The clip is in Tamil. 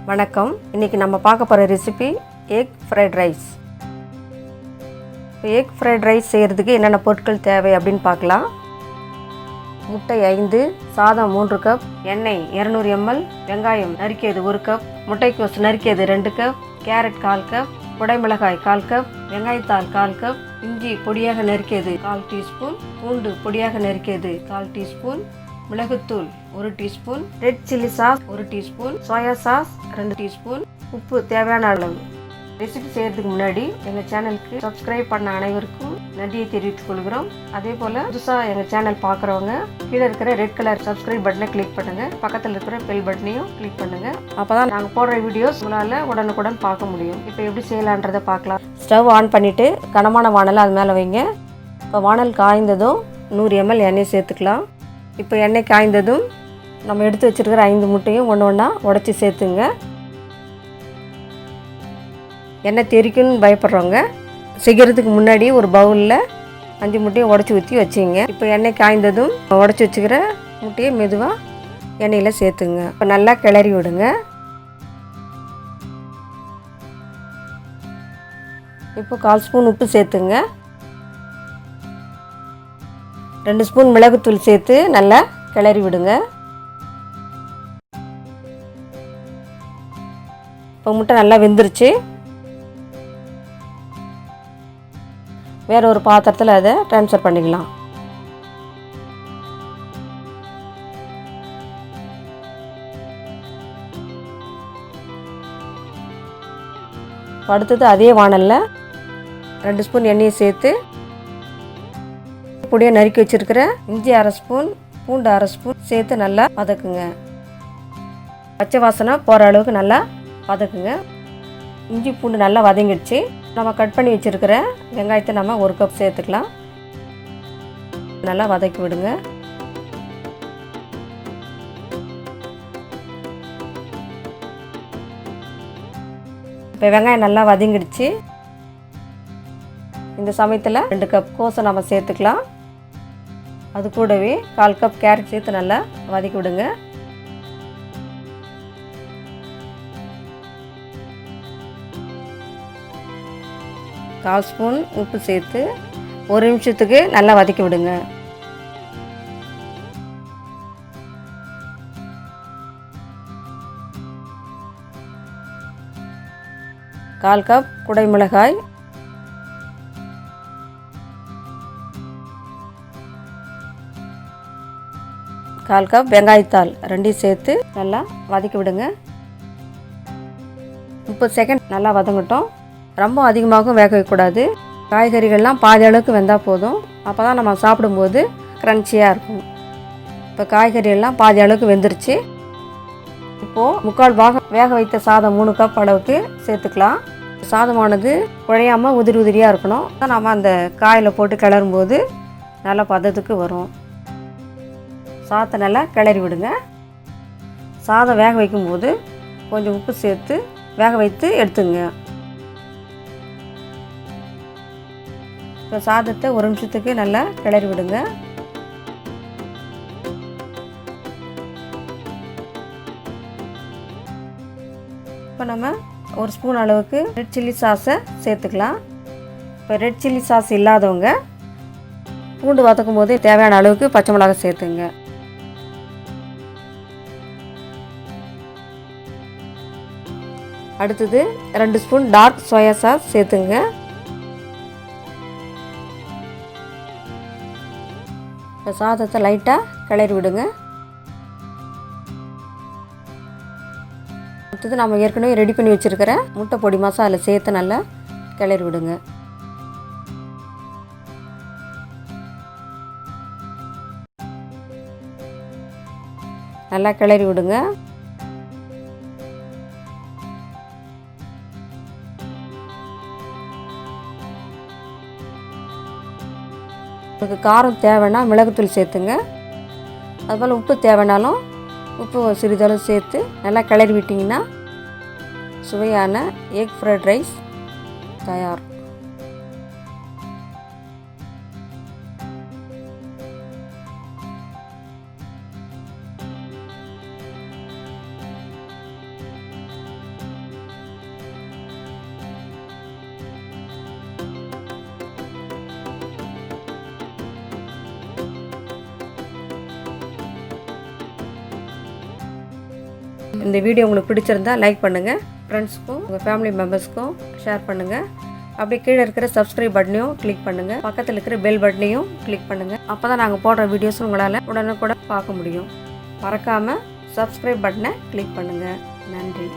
வணக்கம். இன்றைக்கி நம்ம பார்க்க போகிற recipe egg fried rice. Egg fried rice செய்கிறதுக்கு என்னென்ன பொருட்கள் தேவை அப்படின்னு பார்க்கலாம். முட்டை 5, சாதம் 3 கப், எண்ணெய் 200 ml, வெங்காயம் நறுக்கியது 1 கப், முட்டைக்கோஸ் நறுக்கியது 2 கப், கேரட் 1/4 கப், குடைமிளகாய் 1/4 கப், வெங்காயத்தாள் 1/4 கப், இஞ்சி பொடியாக நறுக்கியது 1/4 டீஸ்பூன், பூண்டு பொடியாக நறுக்கியது 1/4 டீஸ்பூன், மிளகுத்தூள் 1 teaspoon, red chilli sauce 1 teaspoon, soya sauce 2 teaspoon, உப்பு தேவையான அளவு. ரெசிபி செய்கிறதுக்கு முன்னாடி எங்கள் சேனலுக்கு சப்ஸ்கிரைப் பண்ண அனைவருக்கும் நன்றியை தெரிவித்துக் கொள்கிறோம். அதே போல் புதுசாக எங்கள் சேனல் பார்க்குறவங்க கீழே இருக்கிற ரெட் கலர் சப்ஸ்கிரைப் பட்டனை கிளிக் பண்ணுங்கள், பக்கத்தில் இருக்கிற பெல் பட்டனையும் கிளிக் பண்ணுங்கள். அப்போ தான் நாங்கள் போடுற வீடியோஸ் உங்களால் உடனுக்குடன் பார்க்க முடியும். இப்போ எப்படி செய்யலான்றதை பார்க்கலாம். ஸ்டவ் ஆன் பண்ணிவிட்டு கனமான வானலை அது மேலே வைங்க. இப்போ வானல் காய்ந்ததும் 100 ml எண்ணெய் சேர்த்துக்கலாம். இப்போ எண்ணெய் காய்ந்ததும் நம்ம எடுத்து வச்சுருக்கிற 5 முட்டையும் ஒன்று ஒன்றா உடச்சி சேர்த்துங்க. எண்ணெய் தெறிக்குன்னு பயப்படுறவங்க செய்கிறதுக்கு முன்னாடி ஒரு பவுலில் 5 முட்டையும் உடச்சி ஊற்றி வச்சுங்க. இப்போ எண்ணெய் காய்ந்ததும் உடச்சி வச்சுக்கிற முட்டையை மெதுவாக எண்ணெயில் சேர்த்துங்க. இப்போ நல்லா கிளறி விடுங்க. இப்போ 1/4 ஸ்பூன் உப்பு சேர்த்துங்க. 2 ஸ்பூன் மிளகுத்தூள் சேர்த்து நல்லா கிளறி விடுங்க. இப்போ முட்டை நல்லா வெந்துருச்சு. வேறு ஒரு பாத்திரத்தில் அதை ட்ரான்ஸ்ஃபர் பண்ணிக்கலாம். அடுத்தது அதே வானலில் 2 ஸ்பூன் எண்ணெயை சேர்த்து பொடியாக நறுக்கி வச்சுருக்கிற இஞ்சி 1/2 ஸ்பூன், பூண்டு 1/2 ஸ்பூன் சேர்த்து நல்லா வதக்குங்க. பச்சை வாசனை போகிற அளவுக்கு நல்லா வதக்குங்க. இஞ்சி பூண்டு நல்லா வதங்கிடுச்சு. நம்ம கட் பண்ணி வச்சுருக்கிற வெங்காயத்தை நம்ம 1 கப் சேர்த்துக்கலாம். நல்லா வதக்கி விடுங்க. இப்போ வெங்காயம் நல்லா வதங்கிடுச்சு. இந்த சமயத்தில் 2 கப் கோஸை நம்ம சேர்த்துக்கலாம். அது கூடவே 1/4 கப் கேரட் சேர்த்து நல்லா வதக்கி விடுங்க. கால் ஸ்பூன் உப்பு சேர்த்து 1 நிமிஷத்துக்கு நல்லா வதக்கி விடுங்க. கால் கப் குடைமிளகாய், 1/4 கப் வெங்காயத்தாள் 2 சேர்த்து நல்லா வதக்கி விடுங்க. 30 செகண்ட் நல்லா வதங்கட்டும். ரொம்ப அதிகமாகவும் வேக வைக்கக்கூடாது. காய்கறிகள்லாம் பாதி அளவுக்கு வெந்தால் போதும். அப்போ தான் நம்ம சாப்பிடும்போது க்ரன்ச்சியாக இருக்கும். இப்போ காய்கறியெல்லாம் பாதி அளவுக்கு வெந்துருச்சு. இப்போது 3/4 பாகம் வேக வைத்த சாதம் 3 கப் அளவுக்கு சேர்த்துக்கலாம். சாதமானது குழையாமல் உதிரி உதிரியாக இருக்கணும். நம்ம அந்த காயில் போட்டு கிளறும்போது நல்ல பதத்துக்கு வரும். சாதத்தை நல்லா கிளறி விடுங்க. சாதம் வேக வைக்கும்போது கொஞ்சம் உப்பு சேர்த்து வேக வைத்து எடுத்துங்க. இப்போ சாதத்தை 1 நிமிஷத்துக்கு நல்லா கிளறி விடுங்க. இப்போ நம்ம 1 ஸ்பூன் அளவுக்கு ரெட் சில்லி சாஸை சேர்த்துக்கலாம். இப்போ ரெட் சில்லி சாஸ் இல்லாதவங்க பூண்டு வதக்கும் போது தேவையான அளவுக்கு பச்சை மிளகாய் சேர்த்துங்க. அடுத்தது 2 ஸ்பூன் டார்க் சோயா சாஸ் சேர்த்துங்க. இப்போ சாதத்தை லைட்டாக கிளறி விடுங்க. அடுத்தது நம்ம ஏற்கனவே ரெடி பண்ணி வச்சுருக்கிற முட்டை பொடி மசாலா சேர்த்து நல்லா கிளறி விடுங்க. நல்லா கிளறி விடுங்க. உங்களுக்கு காரம் தேவைன்னா மிளகுத்தூள் சேர்த்துங்க. அதுபோல் உப்பு தேவைனாலும் உப்பு சிறிதளவு சேர்த்து நல்லா கிளறி விட்டிங்கன்னா சுவையான எக் ஃப்ரைட் ரைஸ் தயார். இந்த வீடியோ உங்களுக்கு பிடிச்சிருந்தா லைக் பண்ணுங்கள், ஃப்ரெண்ட்ஸ்க்கும் உங்கள் ஃபேமிலி மெம்பர்ஸ்க்கும் ஷேர் பண்ணுங்கள். அப்படியே கீழே இருக்கிற சப்ஸ்கிரைப் பட்டனையும் கிளிக் பண்ணுங்கள், பக்கத்தில் இருக்கிற பெல் பட்டனையும் கிளிக் பண்ணுங்கள். அப்போ தான் நாங்கள் போடுற வீடியோஸ் உங்களால் உடனுக்குடன் பார்க்க முடியும். மறக்காமல் சப்ஸ்கிரைப் பட்டனை கிளிக் பண்ணுங்கள். நன்றி.